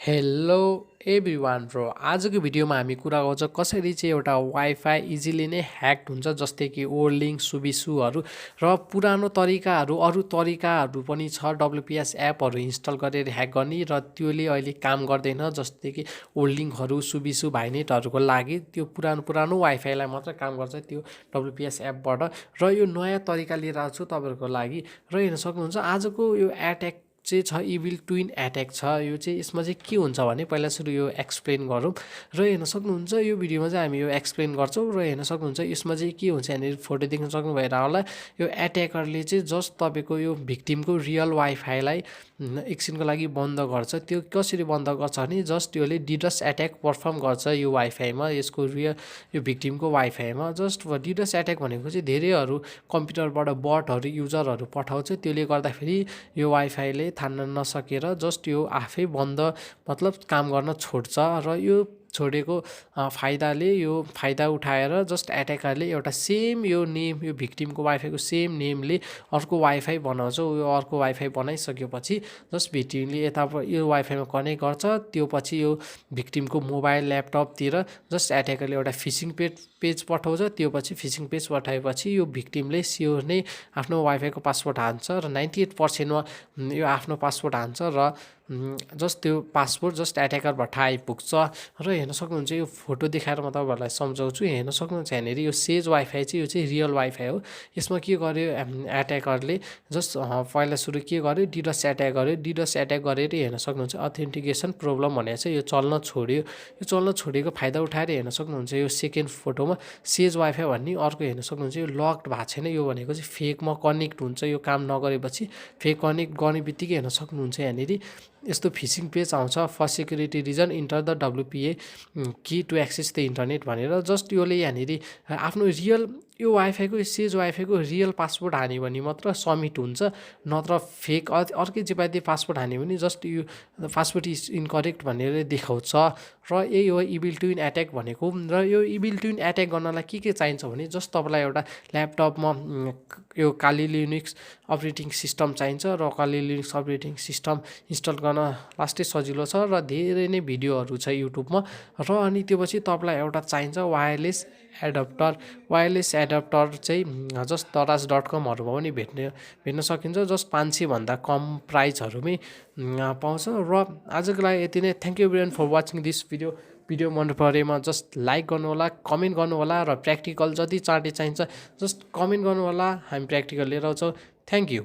Hello everyone bro, आजको भिडियोमा हामी कुरा गर्छौँ कसरी चाहिँ एउटा वाइफाई इजिली नै ह्याक हुन्छ, जस्तै कि वर्ल्डलिंक सुबिसुहरू र पुरानो तरिकाहरू अरू तरिकाहरू पनि छ डब्लुपिएस एपहरू इन्स्टल गरेर ह्याक गर्ने र त्यसले अहिले काम गर्दैन। जस्तै कि वर्ल्डलिंकहरू सुबिसु भाइनेटहरूको लागि त्यो पुरानो वाइफाईलाई मात्र काम गर्छ त्यो डब्लुपिएस एपबाट। र यो नयाँ तरिका लिएर आएको छु तपाईँहरूको लागि र हेर्न सक्नुहुन्छ आजको यो एट्याक चाहिँ छ इभिल ट्विन एट्याक छ। यो चाहिँ यसमा चाहिँ के हुन्छ भने पहिला सुरु यो एक्सप्लेन गरौँ र हेर्न सक्नुहुन्छ यो भिडियोमा चाहिँ हामी यो एक्सप्लेन गर्छौँ र हेर्न सक्नुहुन्छ यसमा चाहिँ के हुन्छ यहाँनिर फोटो देख्न सक्नु भएर होला। यो एट्याकरले चाहिँ जस्ट तपाईँको यो भिक्टिमको रियल वाइफाईलाई एकछिनको लागि बन्द गर्छ। त्यो कसरी बन्द गर्छ भने जस्ट यसले डिडस एट्याक पर्फर्म गर्छ यो वाइफाईमा, यसको रियल यो भिक्टिमको वाइफाईमा। जस्ट डिडस एट्याक भनेको चाहिँ धेरैहरू कम्प्युटरबाट बटहरू युजरहरू पठाउँछ, त्यसले गर्दाखेरि यो वाइफाईले थान्न नसकेर जस्ट यो आफै बन्द मतलब काम गर्न छोड्छ। र यो छोडेको फाइदाले यो फाइदा उठाएर जस्ट एट्याकरले एउटा सेम यो नेम यो भिक्टिमको वाइफाईको सेम नेमले अर्को वाइफाई बनाउँछ। यो अर्को वाइफाई बनाइसकेपछि जस्ट भिक्टिमले यता यो वाइफाईमा कनेक्ट गर्छ, त्यो पछि यो भिक्टिमको मोबाइल ल्यापटपतिर जस्ट एट्याकरले एउटा फिसिङ पेज पठाउँछ। त्यो पछि फिसिङ पेज पठाएपछि यो भिक्टिमले स्योर नै आफ्नो वाइफाईको पासवर्ड हान्छ र 98%मा यो आफ्नो पासवर्ड हान्छ र जस्ट त्यो पासवर्ड जस्ट एट्याकरबाट आइपुग्छ। र हेर्न सक्नुहुन्छ यो फोटो देखाएर म तपाईँहरूलाई सम्झाउँछु। हेर्न सक्नुहुन्छ यहाँनिर यो सेज वाइफाई चाहिँ यो चाहिँ रियल वाइफाई हो। यसमा के गर्यो एट्याकरले जस्ट पहिला सुरु के गर्यो डिडस एट्याक गर्यो। डिडस एट्याक गरेर हेर्न सक्नुहुन्छ अथेन्टिकेसन प्रब्लम भनेको चाहिँ यो चल्न छोड्यो। यो चल्न छोडेको फाइदा उठाएर हेर्न सक्नुहुन्छ यो सेकेन्ड फोटोमा सेज वाइफाई भन्ने अर्को हेर्न सक्नुहुन्छ यो लक्ड भएको छैन। यो भनेको चाहिँ फेकमा कनेक्ट हुन्छ, यो काम नगरेपछि फेक कनेक्ट गर्ने बित्तिकै हेर्न सक्नुहुन्छ यहाँनिर यस्तो फिसिङ पेज आउँछ। For security reason enter the WPA key to access the internet भनेर जस्ट योले यहाँनिर आफ्नो रियल यो वाइफाईको सेज वाइफाईको रियल पासवर्ड हान्यो भने मात्र सब्मिट हुन्छ, नत्र फेक अर्कै जेपाइदी पासवर्ड हान्यो भने जस्ट यो पासवर्ड इज इनकरेक्ट भनेर देखाउँछ। र यही हो इभिल ट्विन एट्याक भनेको। र यो इभिल ट्विन एट्याक गर्नलाई के चाहिन्छ भने जस्ट तपाईँलाई एउटा ल्यापटपमा यो काली लिनक्स अपरेटिङ सिस्टम चाहिन्छ र काली लिनक्स अपरेटिङ सिस्टम इन्स्टल गर्न लास्टै सजिलो छ र धेरै नै भिडियोहरू छ युट्युबमा। र अनि त्यो पछि तपाईँलाई एउटा चाहिन्छ वायरलेस एडाप्टर चाहिँ जस्ट दराज.com पनि भेट्न सकिन्छ। जस्ट 500 भन्दा कम प्राइसहरूमै पाउँछ। र आजको लागि यति नै। Thank you everyone for watching this video मन परेमा जस्ट लाइक गर्नु होला, कमेन्ट गर्नु होला र प्र्याक्टिकल जति चाँडै चाहिन्छ जस्ट कमेन्ट गर्नु होला, हामी प्र्याक्टिकल लिएर आउँछौँ। Thank you.